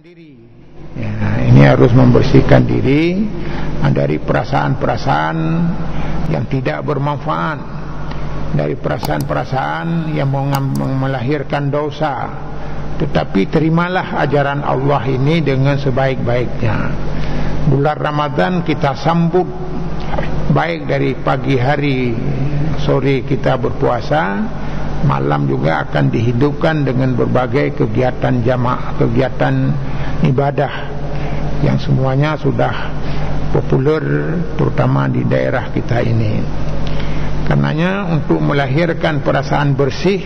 diri. Ya, ini harus membersihkan diri dari perasaan-perasaan yang tidak bermanfaat, dari perasaan-perasaan yang melahirkan dosa. Tetapi terimalah ajaran Allah ini dengan sebaik-baiknya. Bulan Ramadan kita sambut baik dari pagi hari, sore kita berpuasa, malam juga akan dihidupkan dengan berbagai kegiatan jamaah, kegiatan ibadah yang semuanya sudah populer terutama di daerah kita ini. Karenanya untuk melahirkan perasaan bersih,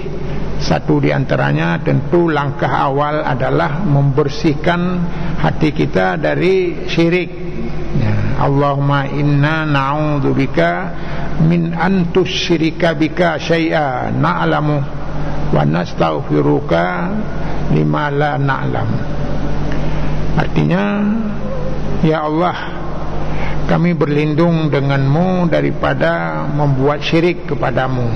satu di antaranya tentu langkah awal adalah membersihkan hati kita dari syirik. Ya, Allahumma inna na'udzubika min an tusyrika bika syai'a na'lamu wa nastaghfiruka lima la na'lam. Artinya, ya Allah, kami berlindung denganmu daripada membuat syirik kepadamu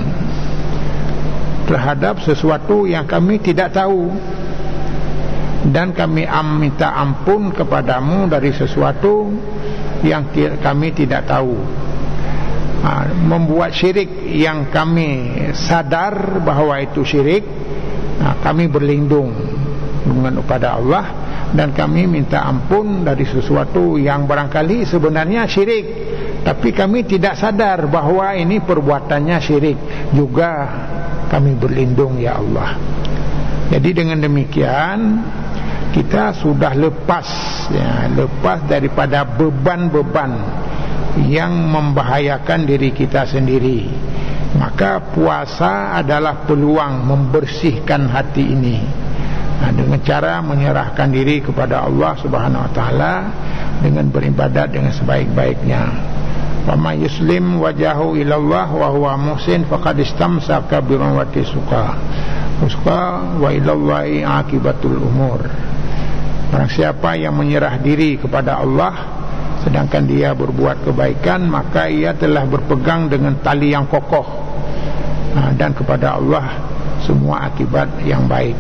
terhadap sesuatu yang kami tidak tahu, dan kami minta ampun kepadamu dari sesuatu yang kami tidak tahu. Membuat syirik yang kami sadar bahwa itu syirik, kami berlindung dengan kepada Allah, dan kami minta ampun dari sesuatu yang barangkali sebenarnya syirik, tapi kami tidak sadar bahwa ini perbuatannya syirik, juga kami berlindung ya Allah. Jadi dengan demikian kita sudah lepas daripada beban-beban yang membahayakan diri kita sendiri. Maka puasa adalah peluang membersihkan hati ini, dengan cara menyerahkan diri kepada Allah Subhanahu wa taala dengan beribadat dengan sebaik-baiknya. Wa may yuslim wajahu ilallah wa huwa muhsin faqad istamsaka bi urwati suqa wa ilallahi aqibatul umur. Barang siapa yang menyerah diri kepada Allah sedangkan dia berbuat kebaikan, maka ia telah berpegang dengan tali yang kokoh, dan kepada Allah semua akibat yang baik.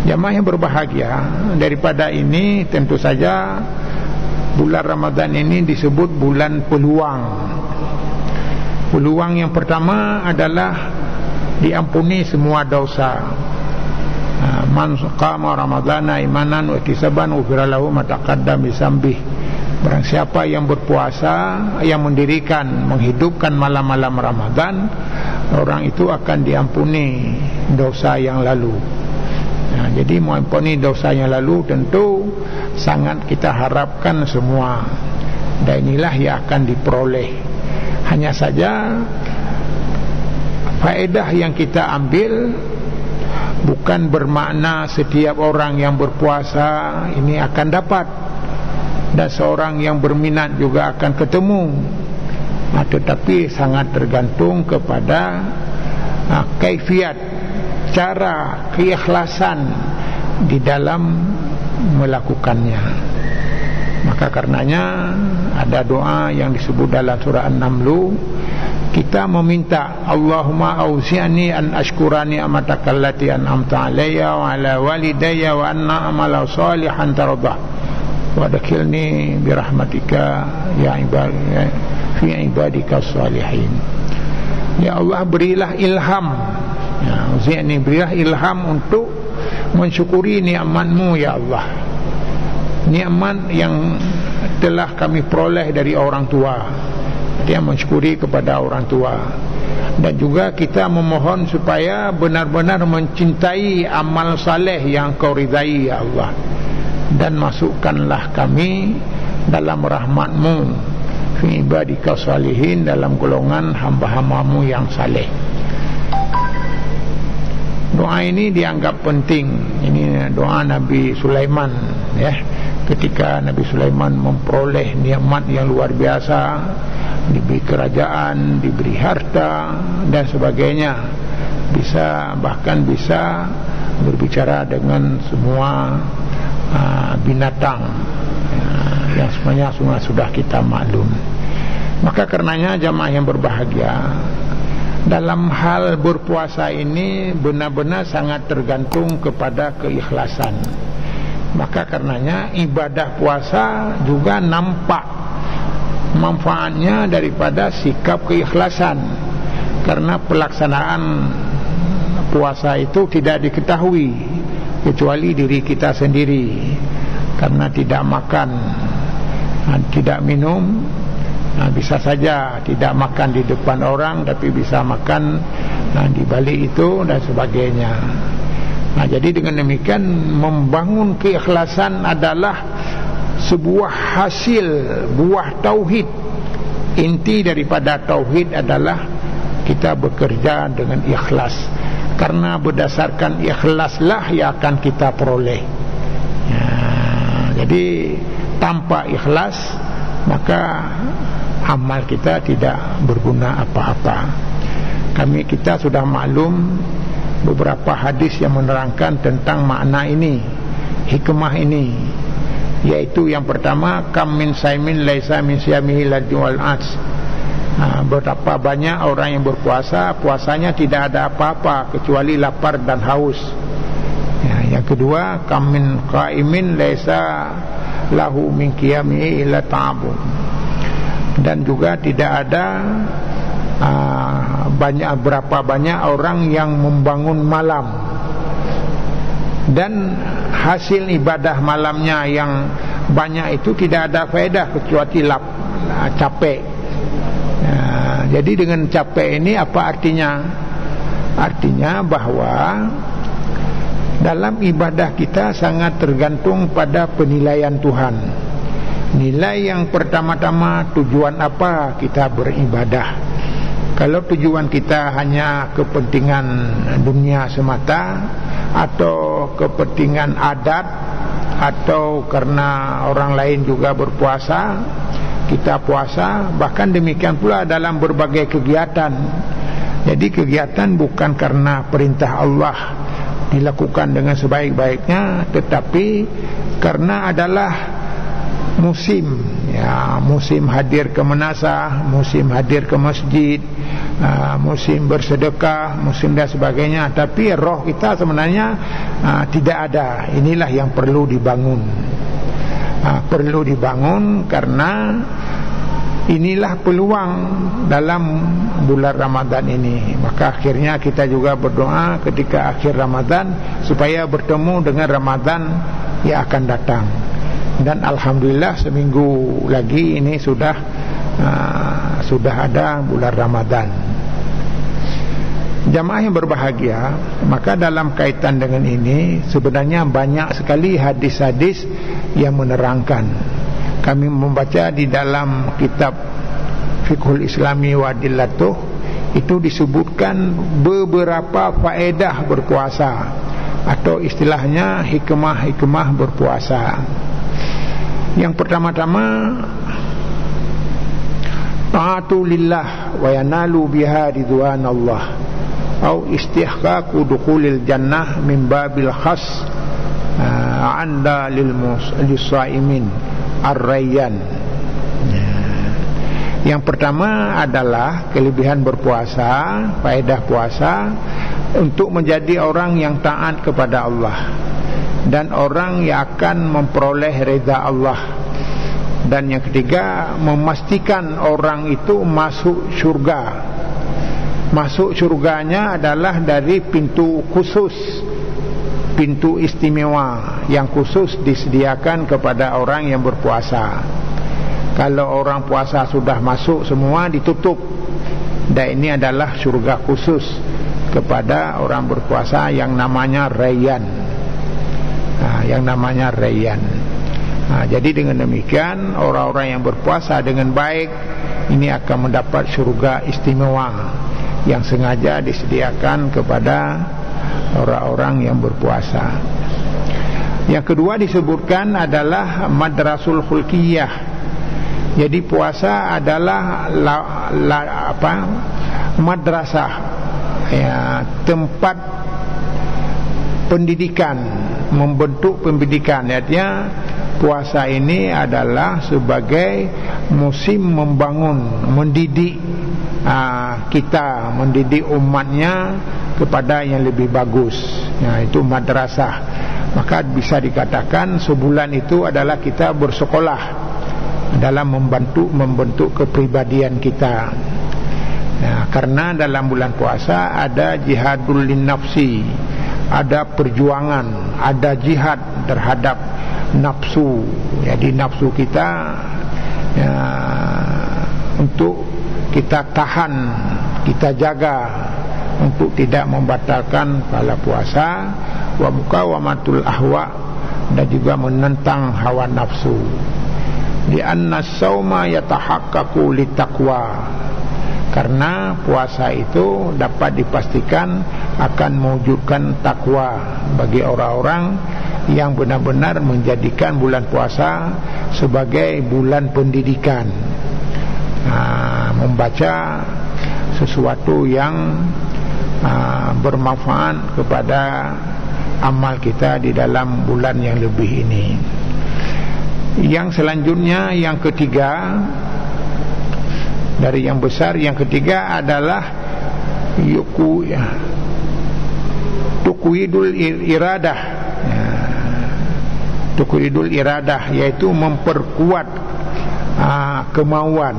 Jamaah yang berbahagia, daripada ini tentu saja bulan Ramadan ini disebut bulan peluang. Peluang yang pertama adalah diampuni semua dosa. Man qama ramadhana imanan wa ihtisaban ghufira lahu ma taqaddama min dzambih. Barang siapa yang berpuasa, yang menghidupkan malam-malam Ramadan, orang itu akan diampuni dosa yang lalu. Jadi mengampuni dosa yang lalu tentu sangat kita harapkan semua, dan inilah yang akan diperoleh. Hanya saja faedah yang kita ambil bukan bermakna setiap orang yang berpuasa ini akan dapat, dan seorang yang berminat juga akan ketemu, tetapi sangat tergantung kepada kaifiat, cara, keikhlasan di dalam melakukannya. Maka karenanya ada doa yang disebut dalam surah An-Naml, kita meminta Allahumma auzi'ni an ashkurani amataka allati an'amta alayya wa ala walidayya wa an a'mala salihan tardah wa adkhilni bi rahmatika ya ibadi fi ibadika salihin. Ya Allah, berilah ilham, auzi'ni, berilah ilham untuk mensyukuri nikmat-Mu ya Allah, nikmat yang telah kami peroleh dari orang tua. Dia mensyukuri kepada orang tua, dan juga kita memohon supaya benar-benar mencintai amal saleh yang Kau ridai ya Allah, dan masukkanlah kami dalam rahmat-Mu fi ibadika salihin, dalam golongan hamba-hamba-Mu yang saleh. Doa ini dianggap penting. Ini doa Nabi Sulaiman, ya. Ketika Nabi Sulaiman memperoleh nikmat yang luar biasa, diberi kerajaan, diberi harta dan sebagainya, bahkan bisa berbicara dengan semua binatang, yang semuanya sudah kita maklum. Maka karenanya jamaah yang berbahagia, dalam hal berpuasa ini benar-benar sangat tergantung kepada keikhlasan. Maka karenanya ibadah puasa juga nampak manfaatnya daripada sikap keikhlasan. Karena pelaksanaan puasa itu tidak diketahui kecuali diri kita sendiri. Karena tidak makan, tidak minum, bisa saja tidak makan di depan orang, tapi bisa makan di balik itu dan sebagainya. Jadi dengan demikian membangun keikhlasan adalah sebuah hasil buah tauhid. Inti daripada tauhid adalah kita bekerja dengan ikhlas. Karena berdasarkan ikhlaslah yang akan kita peroleh. Jadi tanpa ikhlas maka amal kita tidak berguna apa-apa. Kita sudah maklum beberapa hadis yang menerangkan tentang makna ini, hikmah ini, yaitu yang pertama, kam min saimin laisa min siyamihi ladhi wal ats. Betapa banyak orang yang berpuasa, puasanya tidak ada apa-apa kecuali lapar dan haus. Yang kedua, kam min qaimin laisa lahu min qiyamihi illa ta'abun. Dan juga tidak ada berapa banyak orang yang membangun malam, dan hasil ibadah malamnya yang banyak itu tidak ada faedah kecuali capek. Jadi dengan capek ini apa artinya? Artinya bahwa dalam ibadah kita sangat tergantung pada penilaian Tuhan. Nilai yang pertama-tama, tujuan apa kita beribadah. Kalau tujuan kita hanya kepentingan dunia semata, atau kepentingan adat, atau karena orang lain juga berpuasa, kita puasa, bahkan demikian pula dalam berbagai kegiatan. Jadi kegiatan bukan karena perintah Allah dilakukan dengan sebaik-baiknya, tetapi karena adalah musim, musim hadir ke manasah, musim hadir ke masjid, musim bersedekah, musim dan sebagainya. Tapi roh kita sebenarnya tidak ada. Inilah yang perlu dibangun. Perlu dibangun karena inilah peluang dalam bulan Ramadan ini. Maka akhirnya kita juga berdoa ketika akhir Ramadan supaya bertemu dengan Ramadan yang akan datang. Dan alhamdulillah seminggu lagi ini sudah ada bulan Ramadan. Jamaah yang berbahagia, maka dalam kaitan dengan ini sebenarnya banyak sekali hadis-hadis yang menerangkan. Kami membaca di dalam kitab Fiqhul Islami wa Adillatuh, itu disebutkan beberapa faedah berpuasa, atau istilahnya hikmah-hikmah berpuasa. Yang pertama-tama, ta'atu lillah wa yanalu biha ridwanallah, au istihqaqu dukhulil jannah min babil khas anda lil-saimin ar-rayyan. Yang pertama adalah kelebihan berpuasa, faedah puasa untuk menjadi orang yang taat kepada Allah dan orang yang akan memperoleh reda Allah. Dan yang ketiga, memastikan orang itu masuk syurga. Masuk syurganya adalah dari pintu khusus, pintu istimewa yang khusus disediakan kepada orang yang berpuasa. Kalau orang puasa sudah masuk, semua ditutup. Dan ini adalah syurga khusus kepada orang berpuasa yang namanya Rayyan. Yang namanya Rayyan. Jadi dengan demikian, orang-orang yang berpuasa dengan baik ini akan mendapat syurga istimewa yang sengaja disediakan kepada orang-orang yang berpuasa. Yang kedua disebutkan adalah madrasul khulqiyah. Jadi puasa adalah madrasah, tempat pendidikan, membentuk pendidikan. Artinya puasa ini adalah sebagai musim membangun, mendidik kita, mendidik umatnya kepada yang lebih bagus. Itu madrasah. Maka bisa dikatakan sebulan itu adalah kita bersekolah dalam membentuk kepribadian kita. Karena dalam bulan puasa ada jihadul linnafsi, ada perjuangan, ada jihad terhadap nafsu. Jadi nafsu kita untuk kita tahan, kita jaga untuk tidak membatalkan pahala puasa, wa muqawamatul ahwa, dan juga menentang hawa nafsu. Di anna sauma yatahaqqaqu litaqwa, karena puasa itu dapat dipastikan akan mewujudkan takwa bagi orang-orang yang benar-benar menjadikan bulan puasa sebagai bulan pendidikan, membaca sesuatu yang bermanfaat kepada amal kita di dalam bulan yang lebih ini. Yang selanjutnya, yang ketiga dari yang besar, yang ketiga adalah tuqwidul iradah. Tuqwidul iradah yaitu memperkuat kemauan,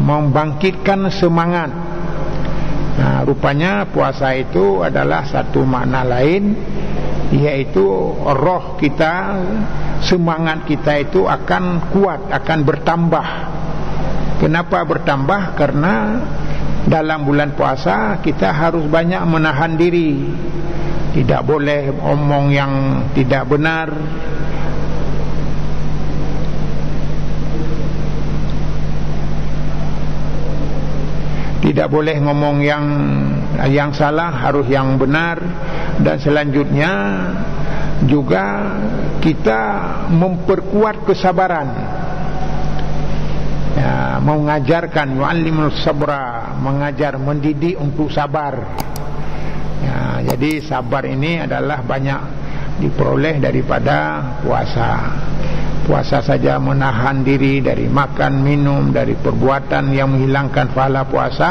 membangkitkan semangat. Rupanya puasa itu adalah satu makna lain, yaitu roh kita, semangat kita itu akan kuat, akan bertambah. Kenapa bertambah? Karena dalam bulan puasa kita harus banyak menahan diri, tidak boleh omong yang tidak benar, tidak boleh ngomong yang salah, harus yang benar. Dan selanjutnya juga kita memperkuat kesabaran, mengajarkan yu'allimul sabra, mengajar, mendidik untuk sabar. Jadi sabar ini adalah banyak diperoleh daripada puasa. Puasa saja menahan diri dari makan, minum, dari perbuatan yang menghilangkan pahala puasa,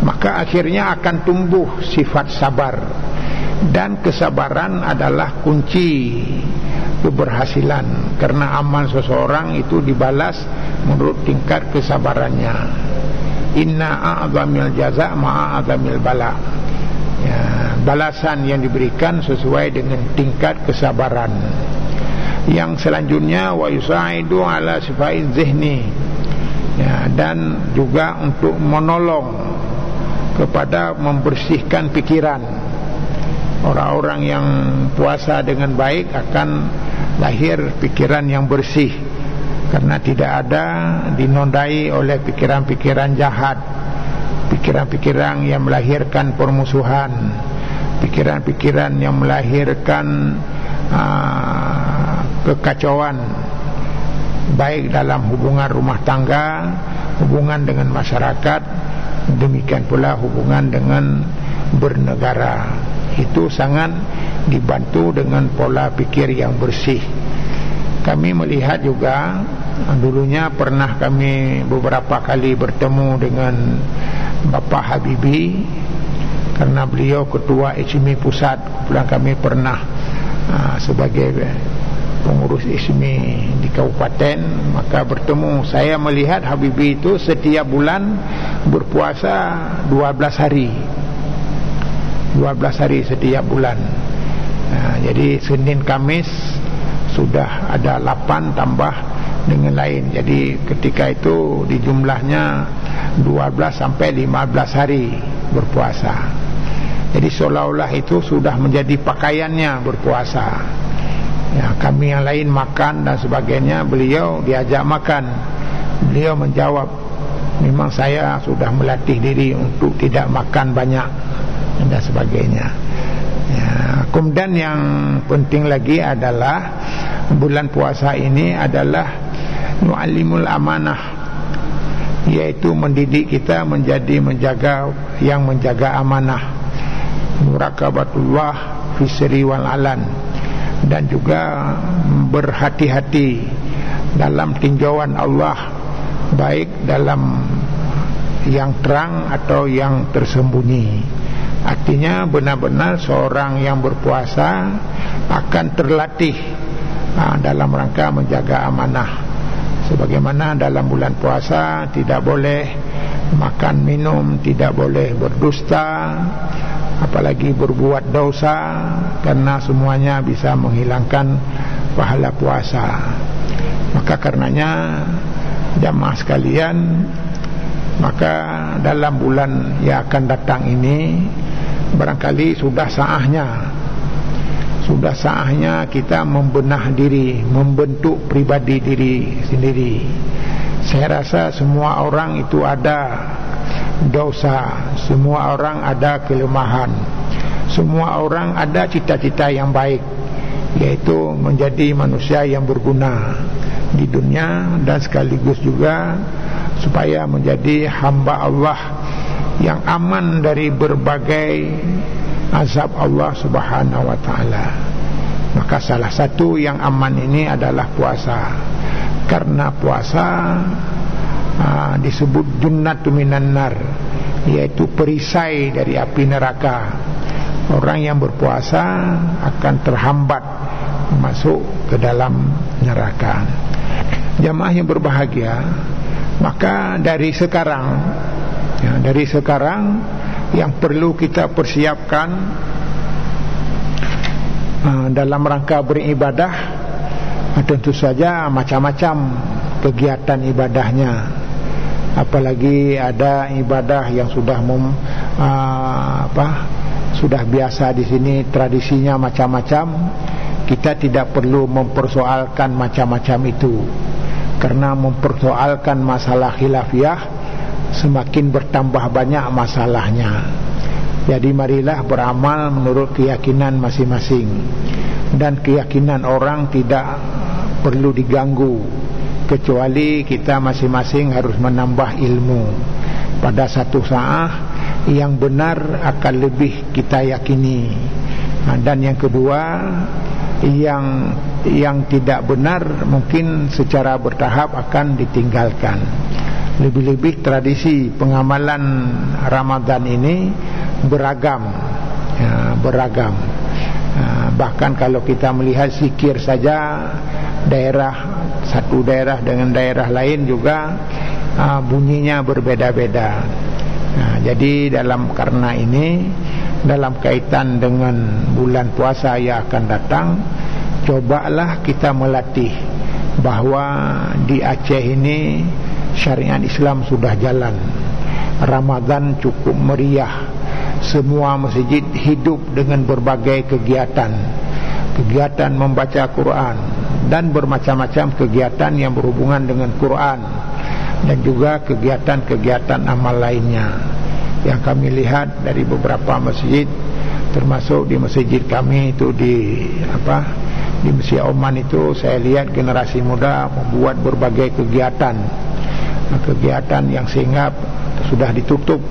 maka akhirnya akan tumbuh sifat sabar. Dan kesabaran adalah kunci keberhasilan, karena amal seseorang itu dibalas menurut tingkat kesabarannya. Inna a'zamil jaza' ma'a'zamil bala. Balasan yang diberikan sesuai dengan tingkat kesabaran. Yang selanjutnya wa yusaidu ala sifaiz zihni, dan juga untuk menolong kepada membersihkan pikiran. Orang-orang yang puasa dengan baik akan lahir pikiran yang bersih, karena tidak ada dinodai oleh pikiran-pikiran jahat, pikiran-pikiran yang melahirkan permusuhan, pikiran-pikiran yang melahirkan kekacauan, baik dalam hubungan rumah tangga, hubungan dengan masyarakat, demikian pula hubungan dengan bernegara. Itu sangat dibantu dengan pola pikir yang bersih. Kami melihat juga, dulunya pernah kami beberapa kali bertemu dengan Bapak Habibie, karena beliau ketua HMI pusat. Kemudian kami pernah sebagai pengurus HMI di kabupaten, maka bertemu. Saya melihat Habibie itu setiap bulan berpuasa 12 hari 12 hari setiap bulan. Jadi Senin Kamis sudah ada 8 tambah dengan lain. Jadi ketika itu di jumlahnya 12 sampai 15 hari berpuasa. Jadi seolah-olah itu sudah menjadi pakaiannya berpuasa. Kami yang lain makan dan sebagainya, beliau diajak makan. Beliau menjawab, memang saya sudah melatih diri untuk tidak makan banyak dan sebagainya. Kemudian yang penting lagi adalah bulan puasa ini adalah mu'allimul amanah, yaitu mendidik kita menjadi menjaga amanah, muraqabatullah fi sirri wal alan, dan juga berhati-hati dalam tinjauan Allah, baik dalam yang terang atau yang tersembunyi. Artinya benar-benar seorang yang berpuasa akan terlatih dalam rangka menjaga amanah. Sebagaimana dalam bulan puasa tidak boleh makan minum, tidak boleh berdusta, apalagi berbuat dosa, karena semuanya bisa menghilangkan pahala puasa. Maka karenanya jamaah sekalian, maka dalam bulan yang akan datang ini barangkali sudah saatnya kita membenah diri, membentuk pribadi diri sendiri. Saya rasa semua orang itu ada dosa, semua orang ada kelemahan, semua orang ada cita-cita yang baik, yaitu menjadi manusia yang berguna di dunia dan sekaligus juga supaya menjadi hamba Allah yang aman dari berbagai azab Allah Subhanahu wa ta'ala. Maka salah satu yang aman ini adalah puasa. Karena puasa disebut junnatu minan nar, yaitu perisai dari api neraka. Orang yang berpuasa akan terhambat masuk ke dalam neraka. Jamaah yang berbahagia, maka dari sekarang yang perlu kita persiapkan dalam rangka beribadah, tentu saja macam-macam kegiatan ibadahnya. Apalagi ada ibadah yang sudah sudah biasa di sini, tradisinya macam-macam. Kita tidak perlu mempersoalkan macam-macam itu, karena mempersoalkan masalah khilafiyah semakin bertambah banyak masalahnya. Jadi marilah beramal menurut keyakinan masing-masing, dan keyakinan orang tidak perlu diganggu, kecuali kita masing-masing harus menambah ilmu. Pada satu saat yang benar akan lebih kita yakini, dan yang kedua yang tidak benar mungkin secara bertahap akan ditinggalkan. Lebih-lebih tradisi pengamalan Ramadan ini beragam. Bahkan kalau kita melihat zikir saja, satu daerah dengan daerah lain juga bunyinya berbeda-beda. Jadi karena ini, dalam kaitan dengan bulan puasa yang akan datang, cobalah kita melatih bahwa di Aceh ini syariat Islam sudah jalan. Ramadan cukup meriah. Semua masjid hidup dengan berbagai kegiatan membaca Quran dan bermacam-macam kegiatan yang berhubungan dengan Quran, dan juga kegiatan-kegiatan amal lainnya yang kami lihat dari beberapa masjid, termasuk di masjid kami itu di Masjid Oman itu. Saya lihat generasi muda membuat berbagai kegiatan yang sehingga sudah ditutup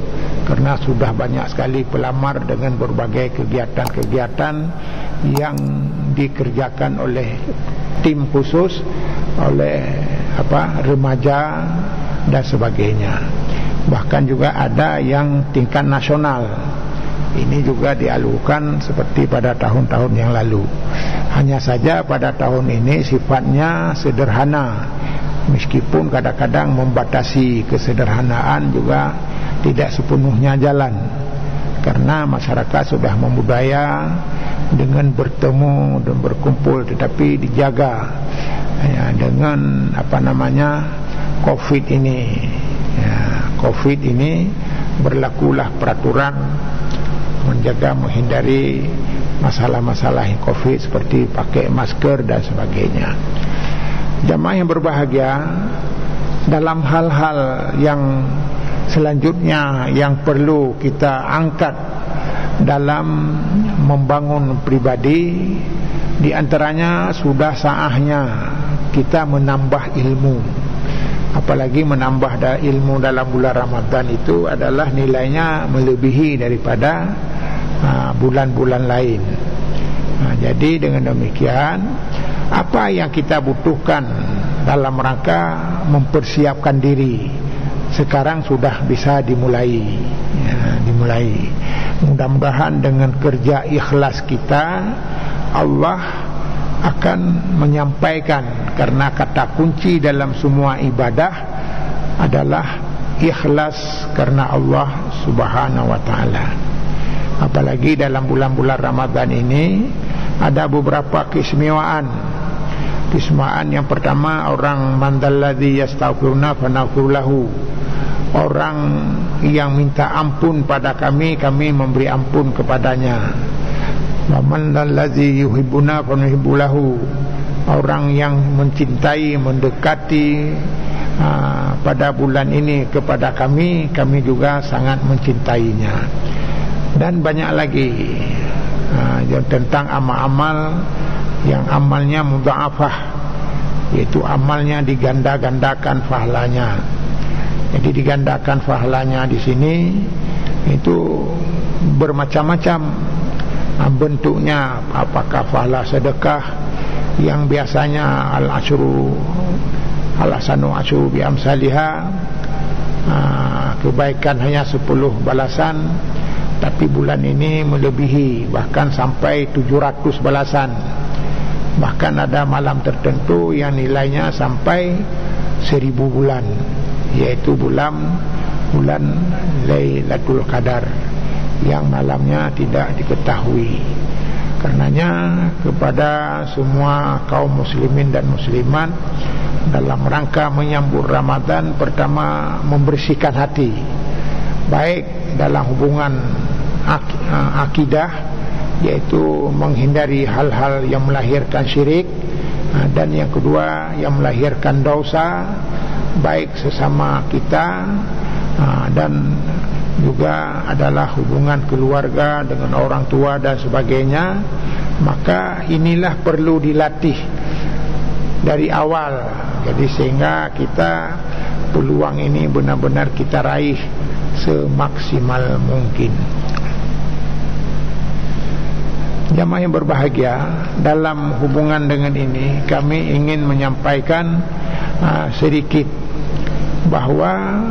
karena sudah banyak sekali pelamar dengan berbagai kegiatan-kegiatan yang dikerjakan oleh tim khusus, oleh remaja dan sebagainya. Bahkan juga ada yang tingkat nasional. Ini juga dialukan seperti pada tahun-tahun yang lalu. Hanya saja pada tahun ini sifatnya sederhana, meskipun kadang-kadang membatasi kesederhanaan juga tidak sepenuhnya jalan, karena masyarakat sudah membudaya dengan bertemu dan berkumpul, tetapi dijaga dengan COVID ini. COVID ini berlakulah peraturan menjaga, menghindari masalah-masalah COVID seperti pakai masker dan sebagainya. Jamaah yang berbahagia, dalam hal-hal yang selanjutnya yang perlu kita angkat dalam membangun pribadi, di antaranya sudah saatnya kita menambah ilmu. Apalagi menambah ilmu dalam bulan Ramadan itu adalah nilainya melebihi daripada bulan-bulan lain. Jadi dengan demikian, apa yang kita butuhkan dalam rangka mempersiapkan diri sekarang sudah bisa dimulai. Mudah-mudahan dengan kerja ikhlas kita, Allah akan menyampaikan, karena kata kunci dalam semua ibadah adalah ikhlas karena Allah Subhanahu wa taala. Apalagi dalam bulan-bulan Ramadan ini ada beberapa keistimewaan. Keistimewaan yang pertama, orang mandalladzi yastaghfiruna fanaghfirlahu. Orang yang minta ampun pada kami, kami memberi ampun kepadanya. Wa man allazi yuhibbuna fa nuhibbulahu. Orang yang mencintai, mendekati pada bulan ini kepada kami, kami juga sangat mencintainya. Dan banyak lagi tentang amal-amal yang amalnya mudha'afah, yaitu amalnya diganda-gandakan pahalanya. Jadi digandakan pahalanya di sini itu bermacam-macam bentuknya. Apakah pahala sedekah yang biasanya al-asyru al-hasanu asyru bi amsalihha, kebaikan hanya 10 balasan, tapi bulan ini melebihi, bahkan sampai 700 balasan. Bahkan ada malam tertentu yang nilainya sampai 1000 bulan, yaitu bulan Lailatul Qadar yang malamnya tidak diketahui. Karenanya kepada semua kaum muslimin dan muslimat, dalam rangka menyambut Ramadan, pertama membersihkan hati, baik dalam hubungan akidah, yaitu menghindari hal-hal yang melahirkan syirik, dan yang kedua yang melahirkan dosa, baik sesama kita dan juga adalah hubungan keluarga dengan orang tua dan sebagainya. Maka inilah perlu dilatih dari awal, jadi sehingga kita peluang ini benar-benar kita raih semaksimal mungkin. Jamaah yang berbahagia, dalam hubungan dengan ini kami ingin menyampaikan sedikit bahawa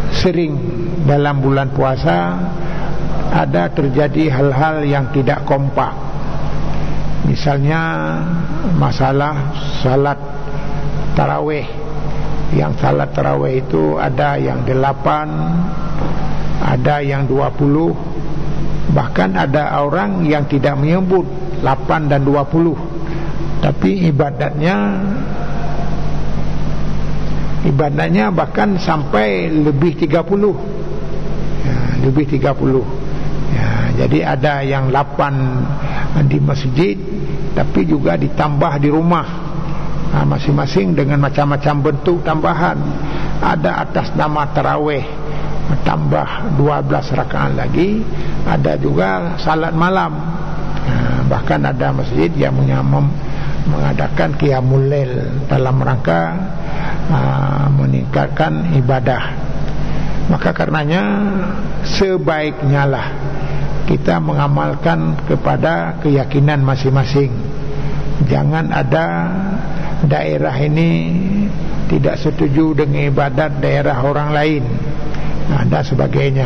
sering dalam bulan puasa ada terjadi hal-hal yang tidak kompak. Misalnya masalah salat tarawih. Yang salat tarawih itu ada yang 8, ada yang 20, bahkan ada orang yang tidak menyebut 8 dan 20, tapi ibadahnya bahkan sampai lebih 30 ya, lebih 30 ya. Jadi ada yang 8 di masjid, tapi juga ditambah di rumah, masing-masing dengan macam-macam bentuk tambahan. Ada atas nama tarawih tambah 12 rakaat lagi, ada juga salat malam, bahkan ada masjid yang mengadakan qiyamul lail dalam rangka meningkatkan ibadah. Maka karenanya sebaiknya lah kita mengamalkan kepada keyakinan masing-masing. Jangan ada daerah ini tidak setuju dengan ibadat daerah orang lain dan sebagainya,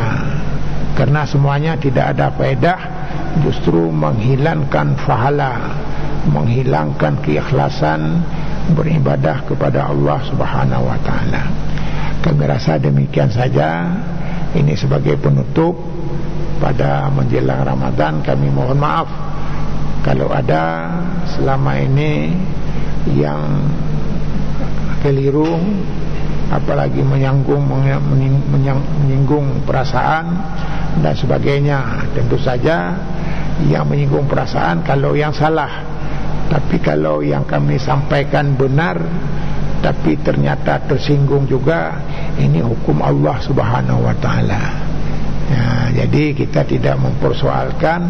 karena semuanya tidak ada faedah, justru menghilangkan pahala, menghilangkan keikhlasan beribadah kepada Allah Subhanahu wa taala. Kami rasa demikian saja. Ini sebagai penutup pada menjelang Ramadan. Kami mohon maaf kalau ada selama ini yang keliru, apalagi menyinggung perasaan dan sebagainya. Tentu saja yang menyinggung perasaan kalau yang salah, tapi kalau yang kami sampaikan benar tapi ternyata tersinggung juga, ini hukum Allah Subhanahu wa taala. Ya, jadi kita tidak mempersoalkan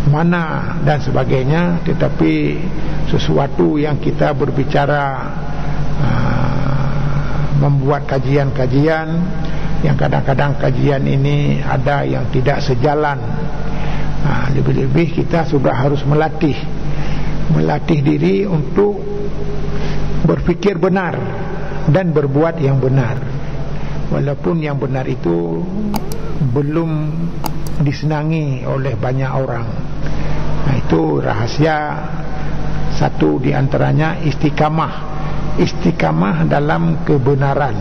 mana dan sebagainya, tetapi sesuatu yang kita berbicara, membuat kajian-kajian yang kadang-kadang kajian ini ada yang tidak sejalan. Lebih-lebih kita sudah harus melatih diri untuk berfikir benar dan berbuat yang benar, walaupun yang benar itu belum disenangi oleh banyak orang. Nah, itu rahasia satu di antaranya istiqamah dalam kebenaran,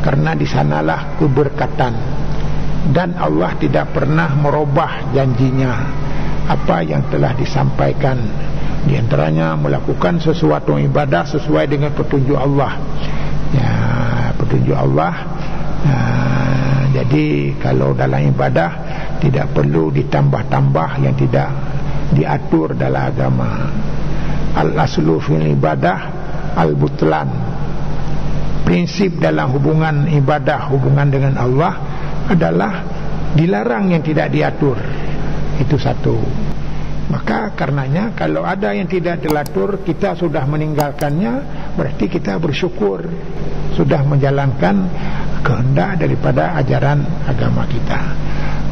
karena di sanalah keberkatan. Dan Allah tidak pernah merubah janjinya apa yang telah disampaikan, di antaranya melakukan sesuatu ibadah sesuai dengan petunjuk Allah. Ya, petunjuk Allah. Jadi kalau dalam ibadah tidak perlu ditambah-tambah yang tidak diatur dalam agama. Al-aslu fil ibadah al-butlan. Prinsip dalam hubungan ibadah, hubungan dengan Allah adalah dilarang yang tidak diatur. Itu satu. Maka karenanya kalau ada yang tidak diatur, kita sudah meninggalkannya, berarti kita bersyukur sudah menjalankan kehendak daripada ajaran agama kita.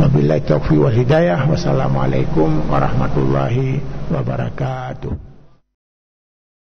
Wabillahi taufiq wal hidayah. Wassalamualaikum warahmatullahi wabarakatuh.